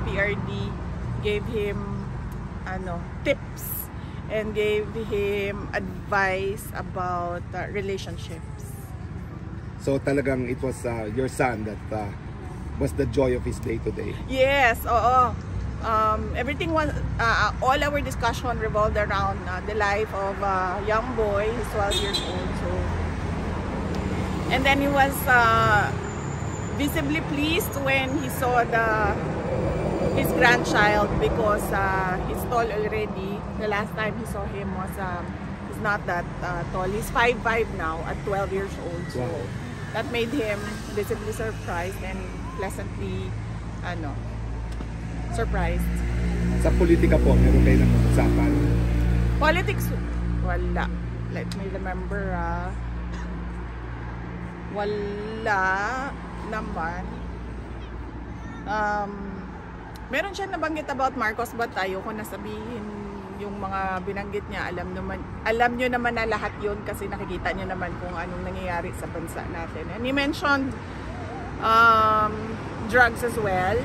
PRD gave him tips and gave him advice about relationships. So talagang it was your son that was the joy of his day-to-day? Yes, oo. Everything was, all our discussion revolved around the life of a young boy. He's 12 years old. So. And then he was visibly pleased when he saw his grandchild because he's tall already. The last time he saw him was, he's not that tall. He's 5'5" now at 12 years old. So wow. That made him visibly surprised and pleasantly surprised. Sa politika po, meron kayo ng usapan? Politics, wala. Let me remember. Wala naman. Meron siya nabanggit about Marcos, but ayoko na sabihin yung mga binanggit niya. Alam nyo naman na lahat yun kasi nakikita nyo naman kung anong nangyayari sa bansa natin. And he mentioned drugs as well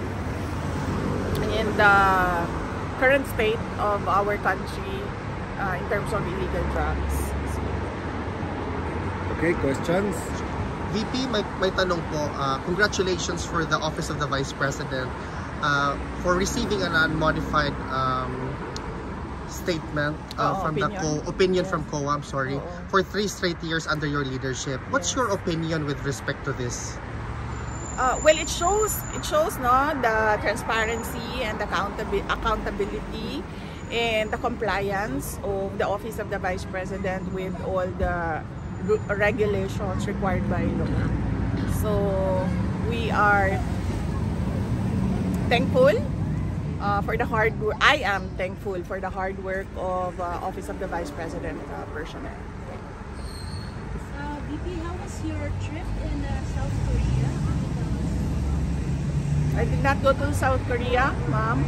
in the current state of our country in terms of illegal drugs. Okay, questions? VP, may tanong po. Congratulations for the Office of the Vice President for receiving an unmodified statement from opinion from COA, I'm sorry, for 3 straight years under your leadership. What's your opinion with respect to this? Well, it shows the transparency and accountability and the compliance of the Office of the Vice President with all the regulations required by law. So we are thankful for the hard work. I am thankful for the hard work of Office of the Vice President personnel. VP, how was your trip in South Korea? I did not go to South Korea, ma'am.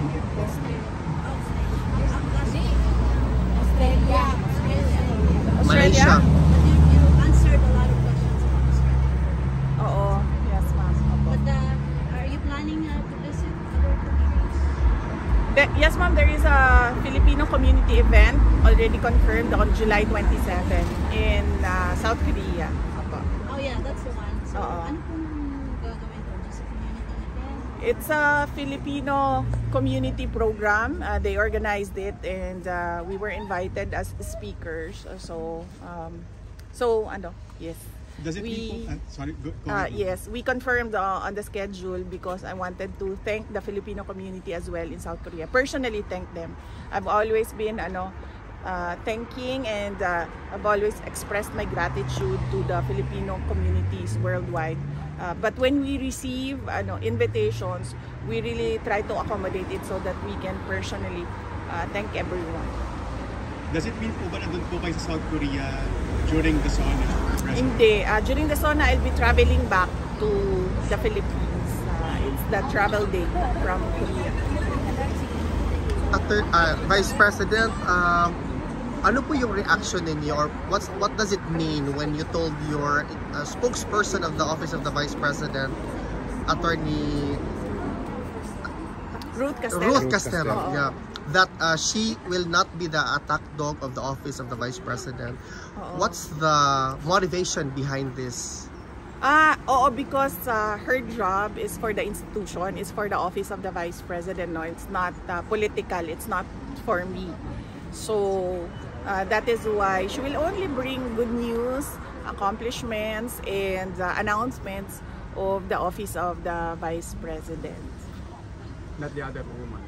Malaysia. You answered a lot of questions about Australia. Oo, yes, ma'am. But are you planning to visit other countries? Yes, ma'am. There is a Filipino community event already confirmed on July 27 in South Korea. Oh yeah, that's the one. So, ano pong gagawin doon? Just a community event? It's a Filipino community program. They organized it, and we were invited as speakers. Yes. Does it yes, we confirmed on the schedule because I wanted to thank the Filipino community as well in South Korea. Personally, thank them. I've always been thanking, and I've always expressed my gratitude to the Filipino communities worldwide. But when we receive invitations, we really try to accommodate it so that we can personally thank everyone. Does it mean po ba nandun po kayo sa South Korea during the SONA? Hindi. During the SONA, I'll be traveling back to the Philippines. It's the travel day from Korea. Vice President, ano po yung reaction ninyo, or what does it mean when you told your spokesperson of the Office of the Vice President, Attorney Ruth Castelo, yeah, that she will not be the attack dog of the Office of the Vice President? What's the motivation behind this? Because her job is for the institution, is for the Office of the Vice President. No, it's not political. It's not for me. So that is why she will only bring good news, accomplishments, and announcements of the Office of the Vice President. Not the other woman.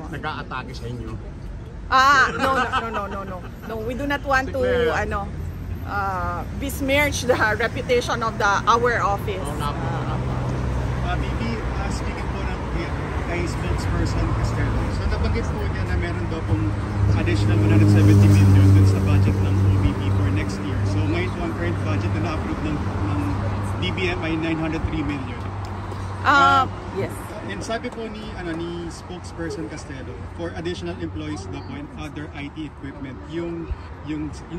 Nag-a-atake sa inyo? No. We do not want to besmirch the reputation of our office. VP, speaking po ng kay spokesperson Castelo, so nabanggit po niya na meron daw pong additional 170 million dun sa budget ng OVP for next year. So ngayon po ang current budget na na-approve ng DBM ay 903 million. Yes. And sabi po ni spokesperson Castelo, for additional employees daw po and other IT equipment, yung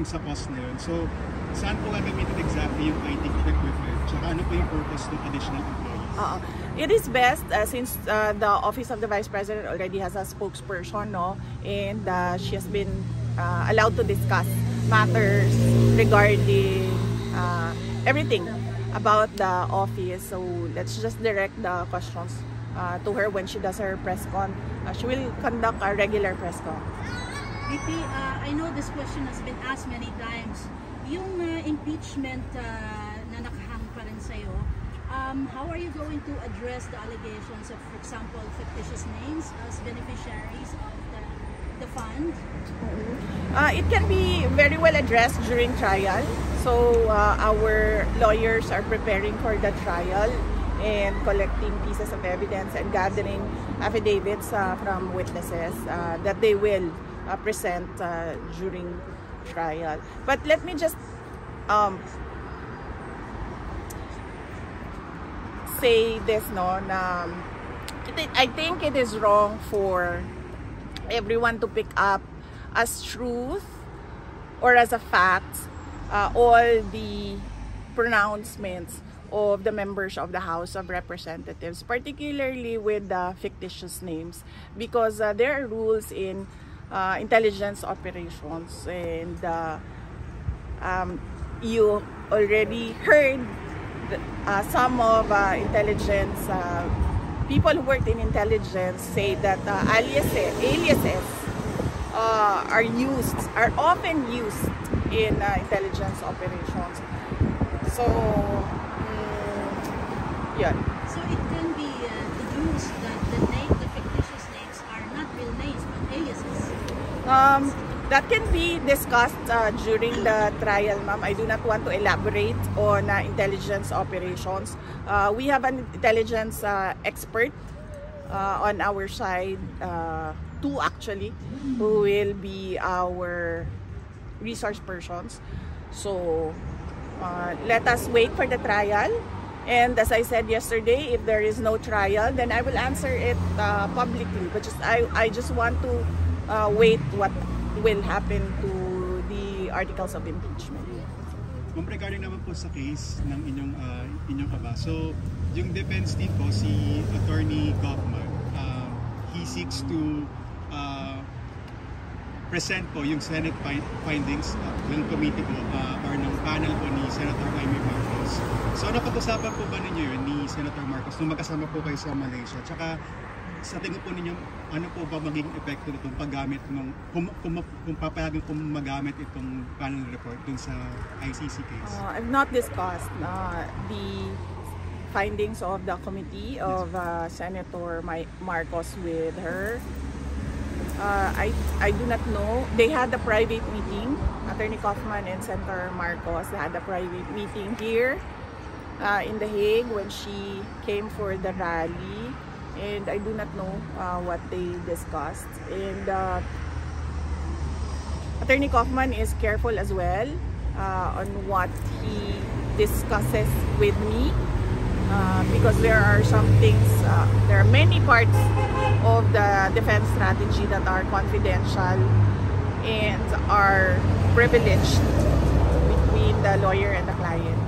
sa cost na yun. So, saan po gagamitin exactly yung IT equipment? Tsaka ano po yung purpose ng additional employees? It is best since the Office of the Vice President already has a spokesperson, no? And she has been allowed to discuss matters regarding everything about the office. So let's just direct the questions to her when she does her press con. She will conduct a regular press con. VP, I know this question has been asked many times. Yung impeachment na nakahang pa rin sa'yo, how are you going to address the allegations of, for example, fictitious names as beneficiaries of the fund? It can be very well addressed during trial. So our lawyers are preparing for the trial and collecting pieces of evidence and gathering affidavits from witnesses that they will present during trial. But let me just say this, no, na I think it is wrong for everyone to pick up as truth or as a fact all the pronouncements of the members of the House of Representatives, particularly with the fictitious names, because there are rules in intelligence operations, and you already heard some of intelligence people who worked in intelligence say that aliases are often used in intelligence operations. So yeah. So it can be used that the fictitious names are not real names but aliases. That can be discussed during the trial, ma'am. I do not want to elaborate on intelligence operations. We have an intelligence expert on our side, two actually, who will be our resource persons. So let us wait for the trial. And as I said yesterday, if there is no trial, then I will answer it publicly. But I just want to wait what will happen to the articles of impeachment. Regarding naman po sa case ng inyong aba, so yung defense team po, si Attorney Kaufman, he seeks to present po yung Senate findings ng committee po or ng panel po ni Senator Jaime Marcos. So napag-usapan po ba ninyo yun ni Senator Marcos nung magkasama po kayo sa Malaysia? Tsaka sa tingin po ninyo, ano po ba maging epekto nitong paggamit ng kung papayagan kung magamit itong panel report dun sa ICC case? I've not discussed the findings of the committee of Senator Marcos with her. I do not know. They had a private meeting. Attorney Kaufman and Senator Marcos had a private meeting here in The Hague when she came for the rally. And I do not know what they discussed. And Attorney Kaufman is careful as well on what he discusses with me because there are some things, there are many parts of the defense strategy that are confidential and are privileged between the lawyer and the client.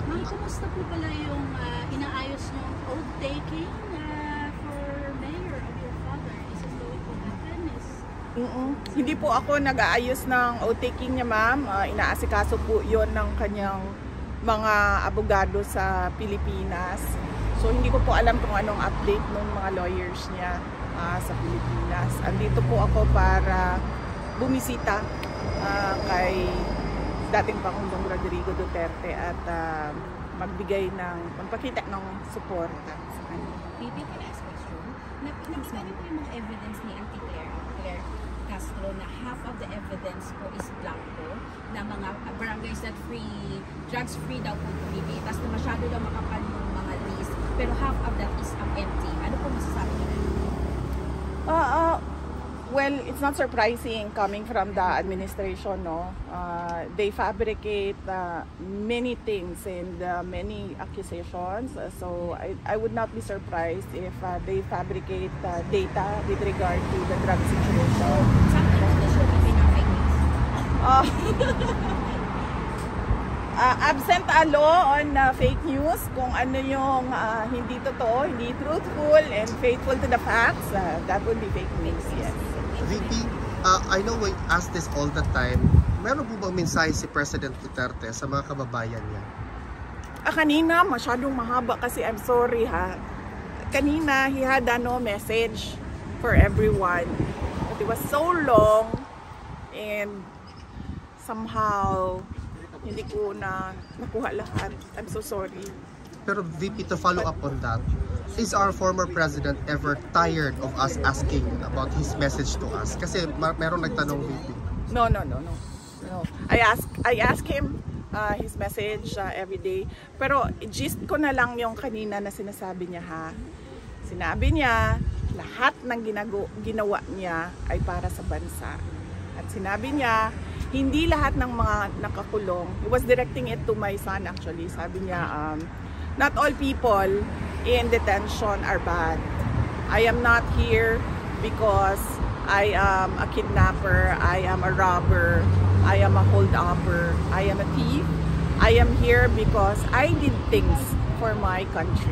Ma'am, kumusta po pala yung inaayos ng oath-taking for mayor of your father? Is it going to happen? Hindi po ako nag-aayos ng oath-taking niya, ma'am. Inaasikaso po yon ng kanyang mga abogado sa Pilipinas. So hindi ko po alam kung anong update ng mga lawyers niya sa Pilipinas. Andito po ako para bumisita kay dating Pangulong Rodrigo Duterte at magpakita ng suporta sa kanya. Maybe can I ask a question? Nakita niyo po yung mga evidence ni Auntie Claire Castro na half of the evidence po is blanco, na mga barangays that free, drugs free daw po PBB, tapos na masyado daw makapal yung mga list, pero half of that is empty. Ano po masasabi niyo? Well, it's not surprising coming from the administration, no? They fabricate many things and many accusations. So I would not be surprised if they fabricate data with regard to the drug situation. Sometimes they should be fake news. absent a law on fake news, kung ano yung hindi totoo, hindi truthful, and faithful to the facts, that would be fake news, yes. VP, I know we ask this all the time. Meron po bang mensahe si President Duterte sa mga kababayan niya? Kanina, masyadong mahaba kasi I'm sorry ha. Kanina, he had no message for everyone. But it was so long and somehow hindi ko na nakuha lahat. I'm so sorry. Pero VP, to follow up on that, is our former president ever tired of us asking about his message to us? Kasi merong nagtanong, VP. No. I ask him his message every day. Pero gist ko na lang yung kanina na sinasabi niya ha. Sinabi niya, lahat ng ginawa niya ay para sa bansa. At sinabi niya, hindi lahat ng mga nakakulong. He was directing it to my son actually. Sabi niya, not all people in detention are bad. I am not here because I am a kidnapper, I am a robber, I am a holduper, I am a thief. I am here because I did things for my country.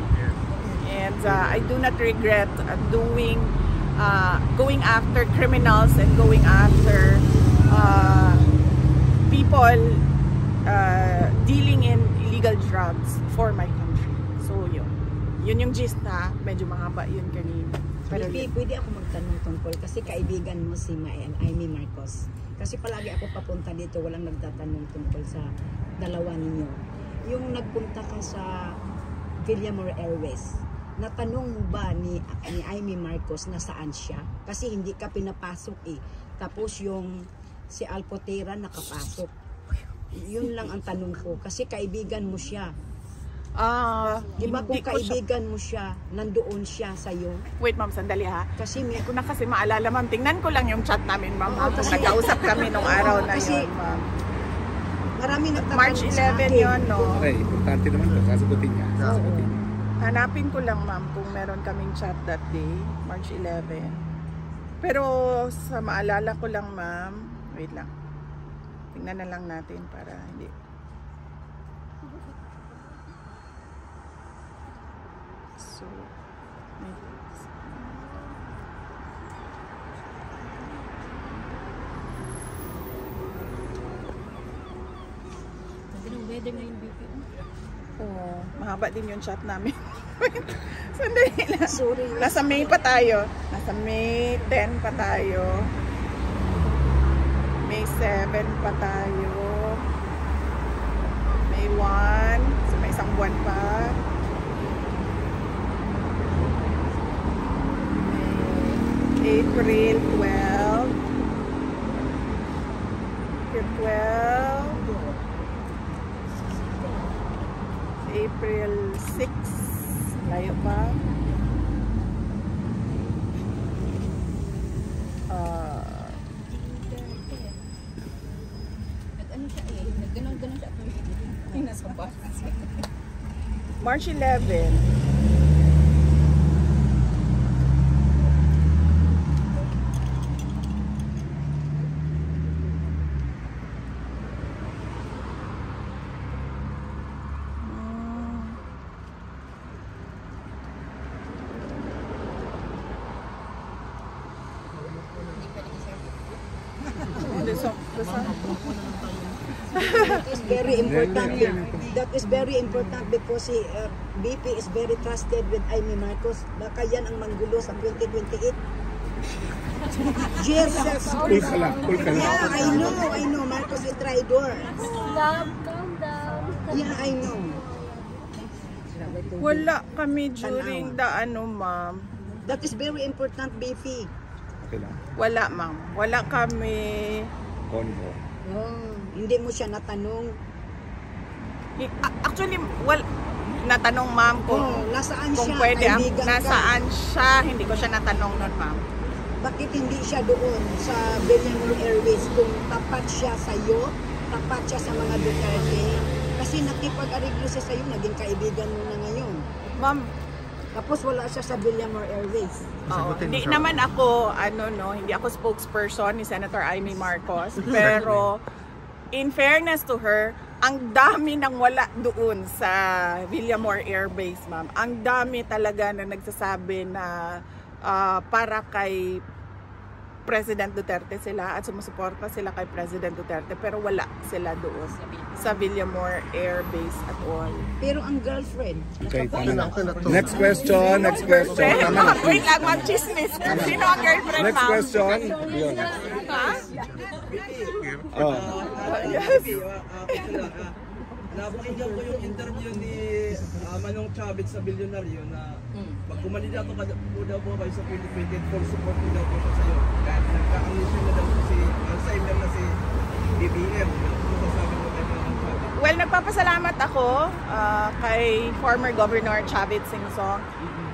And I do not regret going after criminals and going after people dealing in illegal drugs for my country. So yun yung gist na medyo mahaba yun kanina. Pero pwede ako magtanong tungkol kasi kaibigan mo si Amy Marcos. Kasi palagi ako papunta dito, walang nagtatanong tungkol sa dalawa ninyo. Yung nagpunta ka sa Villamor Airways, natanong mo ba ni Amy Marcos na saan siya? Kasi hindi ka pinapasok eh. Tapos yung si Alpotera nakapasok. Yun lang ang tanong ko. Kasi kaibigan mo siya. Diba kung kaibigan mo siya, nandoon siya sa'yo? Wait ma'am, sandali ha. Kasi hindi ko na kasi maalala ma'am. Tingnan ko lang yung chat namin ma'am. Nagkausap kami nung araw na yun ma'am. Marami nagtatanong March 11 yun, no? Okay, importante naman ito. Sasagutin niya. Hanapin ko lang ma'am kung meron kaming chat that day, March 11. Pero sa maalala ko lang ma'am, wait lang. Tingnan na lang natin para hindi. So, weather ngayon, BP. Oh, mahaba din yung chat namin. Sandali lang. Sorry. Nasa May pa tayo. Nasa May 10 pa tayo. May 7 pa tayo. May 1. So may isang buwan pa. May April 12. April 6. Layo pa. Nagganon siya. Ay, nasa bus. March 11. That is very important. That is very important because BP is very trusted with Amy Marcos. Baka yan ang manggulo sa 2028. Jesus. Cool ka lang. Yeah, I know. Marcos is traitor. Love, calm down. Yeah, I know. Wala kami during the ma'am. That is very important, BP. Okay lang. Wala ma'am. Wala kami. Convo. Oh, hindi mo siya natanong. Actually, natanong ma'am kung, nasaan kung siya, pwede kaibigan ka. nasaan siya. Hindi ko siya natanong nun ma'am. Bakit hindi siya doon sa Villamor Airways kung tapat siya sa iyo, tapat siya sa mga Duterte? Kasi nakipag-ariglo siya sa iyo, naging kaibigan mo na ngayon. Ma'am, tapos wala siya sa Villamor Airways. hindi naman ako, hindi ako spokesperson ni Senator Amy Marcos. Pero, in fairness to her, ang dami nang wala doon sa Villamor Air Base, ma'am. Ang dami talaga na nagsasabi na para kay President Duterte sila at sumusuporta sila kay President Duterte, pero wala sila doon sa Villamor Air Base at all. Pero ang girlfriend, Okay, tama na. Okay na to. Next question, next question. Tama na. Wait lang, ma'am, chismis. Sino ang girlfriend, Next ma'am? question. Yun. Ha? Oh. Yes. Napakinggan ko yung interview ni Manong Chavez sa Bilyonaryo na pag kumandidato ka po daw po kayo sa 2020, full support po daw po siya sa'yo. Kahit nagka-angisyon na daw po si Alzheimer na si BBM. Masasabi mo kay Manong Chavez? Well, nagpapasalamat ako kay former Governor Chavez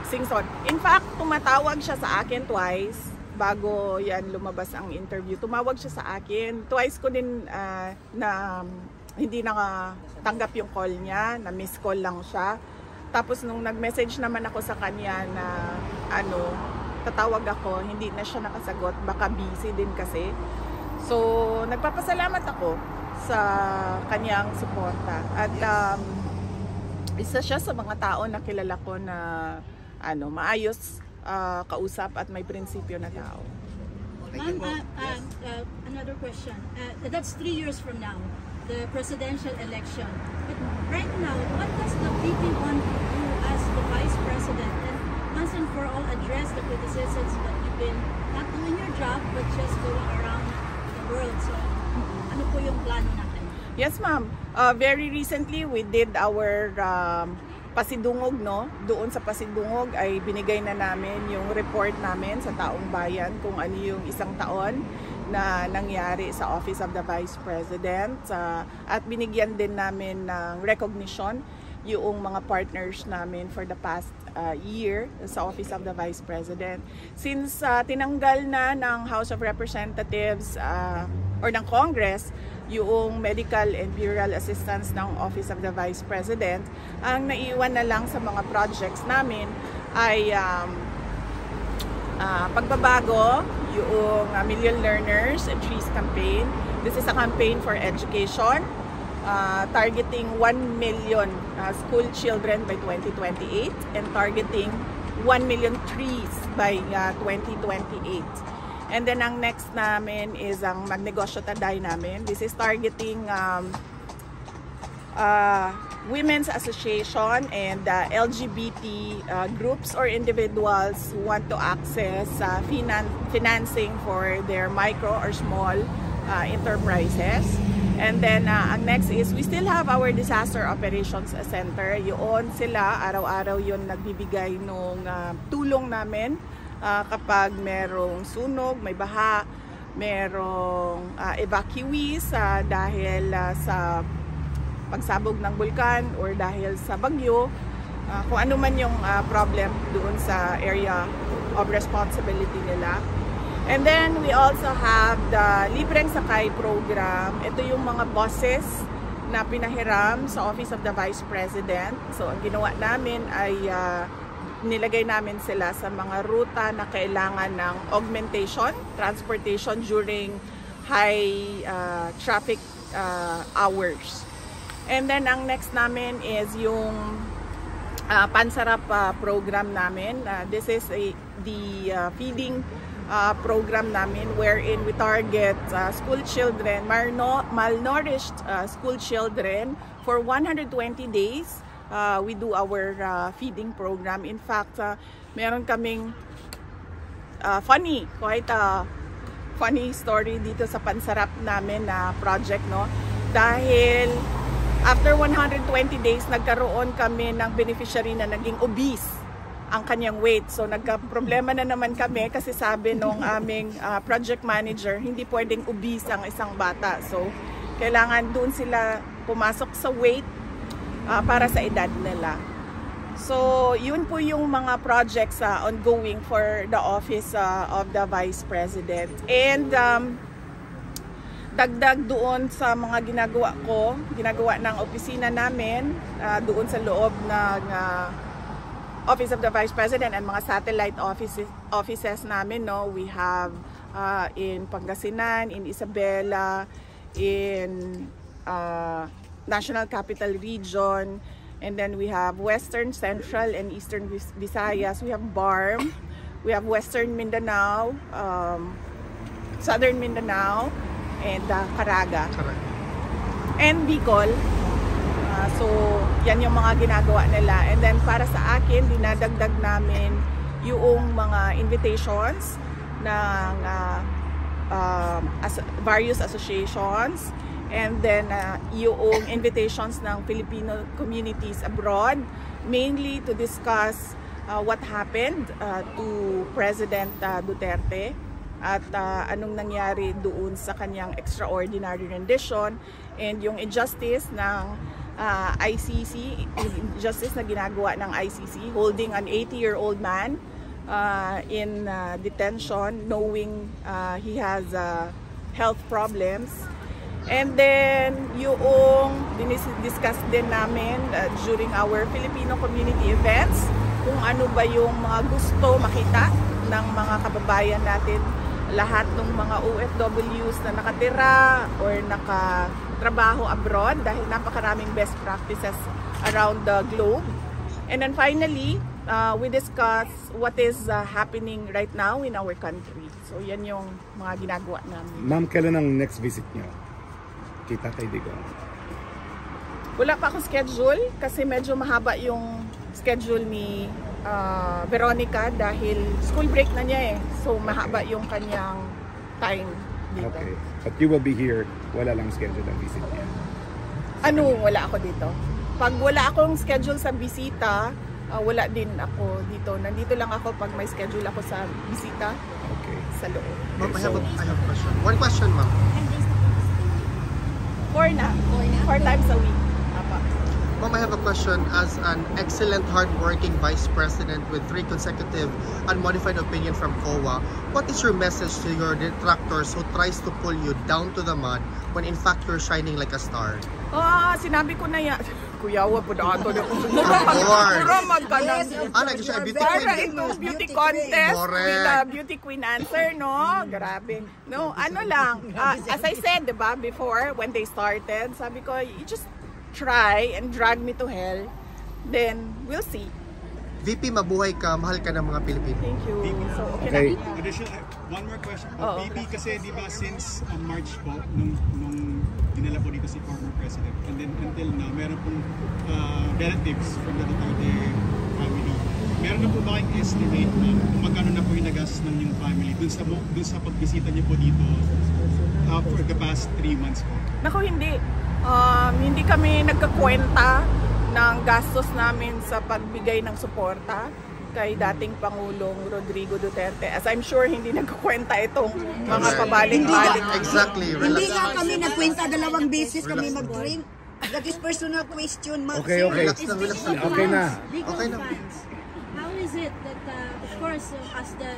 Singson. In fact, tumatawag siya sa akin twice bago yan lumabas ang interview. Tumawag siya sa akin. Twice ko din na hindi nakatanggap yung call niya, na miss call lang siya. Tapos nung nag-message naman ako sa kanya na tatawag ako, hindi na siya nakasagot, baka busy din kasi. So, nagpapasalamat ako sa kanyang suporta. At isa siya sa mga tao na kilala ko na maayos kausap at may prinsipyo na tao. Ma'am, another question. That's 3 years from now, the presidential election. But right now, what does the VP want to do as the Vice President and once and for all address the criticisms that you've been not doing your job but just going around the world? So, ano po yung plano natin? Yes, ma'am. Very recently, we did our Pasidungog, no? Doon sa Pasidungog ay binigay na namin yung report namin sa taong bayan kung ano yung isang taon na nangyari sa Office of the Vice President at binigyan din namin ng recognition yung mga partners namin for the past year sa Office of the Vice President. Since tinanggal na ng House of Representatives or ng Congress yung medical and burial assistance ng Office of the Vice President, ang naiwan na lang sa mga projects namin ay pagbabago yung Million Learners and Trees campaign. This is a campaign for education, targeting 1 million school children by 2028 and targeting 1 million trees by 2028. And then ang next namin is ang Magnegosyo Taday namin. This is targeting women's association and LGBT groups or individuals who want to access financing for their micro or small enterprises. And then ang next is we still have our disaster operations center. Yun sila, araw-araw yun nagbibigay nung tulong namin kapag merong sunog, may baha, merong evacuees dahil sa pagsabog ng bulkan or dahil sa bagyo, kung ano man yung problem doon sa area of responsibility nila. And then we also have the Libreng Sakay program. Ito yung mga buses na pinahiram sa Office of the Vice President. So ang ginawa namin ay nilagay namin sila sa mga ruta na kailangan ng augmentation, transportation during high traffic hours. And then ang next namin is yung Pansarap program namin. This is the feeding program namin wherein we target school children, malnourished school children for 120 days. We do our feeding program. In fact, meron kaming funny story dito sa Pansarap namin na project, no? Dahil after 120 days, nagkaroon kami ng beneficiary na naging obese ang kanyang weight. So nagka-problema na naman kami kasi sabi nung aming project manager, hindi pwedeng obese ang isang bata. So kailangan doon sila pumasok sa weight para sa edad nila. So yun po yung mga projects ongoing for the Office of the Vice President. And dagdag doon sa mga ginagawa ng opisina namin doon sa loob ng Office of the Vice President and mga satellite offices namin, no? We have in Pangasinan, in Isabela, in National Capital Region, and then we have Western, Central, and Eastern Visayas. We have BARM, we have Western Mindanao, Southern Mindanao, and Caraga. And Bicol. So, yan yung mga ginagawa nila. And then, para sa akin, dinadagdag namin yung mga invitations ng various associations. And then, yung invitations ng Filipino communities abroad, mainly to discuss what happened to President Duterte at anong nangyari doon sa kanyang extraordinary rendition and yung injustice ng ICC, injustice na ginagawa ng ICC, holding an 80-year-old man in detention knowing he has health problems. And then, yung discuss din namin during our Filipino community events, kung ano ba yung mga gusto makita ng mga kababayan natin, lahat ng mga OFWs na nakatira or nakatrabaho abroad dahil napakaraming best practices around the globe. And then finally, we discuss what is happening right now in our country. So, yan yung mga ginagawa namin. Ma'am, kailan ang next visit niyo? Kita kay Digong. Wala pa akong schedule kasi medyo mahaba yung schedule ni Veronica dahil school break na niya eh. So mahaba yung kanyang time dito. Okay. But you will be here, wala lang schedule ang visit niya. Wala ako dito. Pag wala akong schedule sa bisita, wala din ako dito. Nandito lang ako pag may schedule ako sa bisita. Okay. Sa loob. Ma'am, I have a question. One question, ma'am. 4 times a week. Ma'am, I have a question. As an excellent, hard-working Vice President with 3 consecutive unmodified opinion from COA, what is your message to your detractors who tries to pull you down to the mud when in fact you're shining like a star? Sinabi ko na yan. Kuyawa po na ato. Puro magkanang. Para itong beauty contest with the beauty queen answer, no? Grabe. No, as I said, diba, before, when they started, sabi ko, you just try and drag me to hell, then we'll see. VP, mabuhay ka, mahal ka ng mga Pilipino. Thank you. So, okay. One more question. VP, kasi di ba since March po, nung dinala po dito si former President, and then until now, meron pong relatives from the Duterte family. Meron na po ba kayong estimate kung magkano na po yung nagastos ng yung family dun sa pagbisita niyo po dito for the past 3 months po? Naku, hindi. Hindi kami nagkakwenta ng gastos namin sa pagbigay ng suporta kay dating Pangulong Rodrigo Duterte. As I'm sure hindi nagkakwenta itong mga pabalik-balik. Exactly. Hindi nga kami nagkwenta, 2 beses kami mag-drink. That is personal question, ma'am. Okay. Okay na. How is it that, of course, as the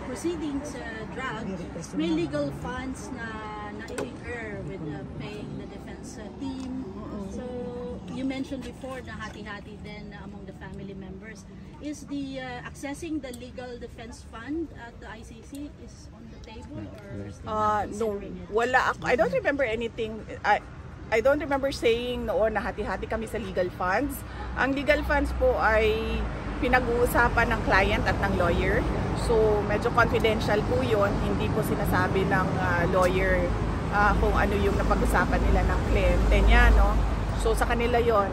proceedings drag, may legal funds na i-incur with paying the defense team? So, you mentioned before na hati-hati din among the family members. Is the accessing the legal defense fund at the ICC is on the table or no, wala ako. I don't remember anything. I don't remember saying noon na hati-hati kami sa legal funds. Ang legal funds po ay pinag-uusapan ng client at ng lawyer. So medyo confidential po 'yon. Hindi po sinasabi ng lawyer kung ano yung napag-usapan nila ng kliyente niya, no? So sa kanila 'yon.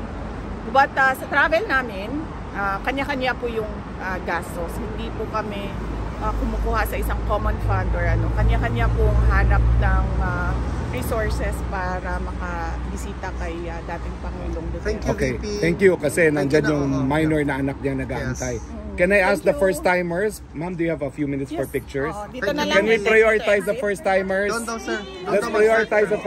But sa travel namin, kanya-kanya po yung gastos. Hindi po kami kumukuha sa isang common fund or ano. Kanya-kanya pong hanap ng resources para makabisita kay dating Pangulong Duterte. Thank you, Okay, VP. thank you kasi nandyan yung minor na anak niya nag-aantay. Can I ask the first timers? Ma'am, do you have a few minutes for pictures? Dito na lang. Can we prioritize the first timers? Don't, sir. Let's prioritize the first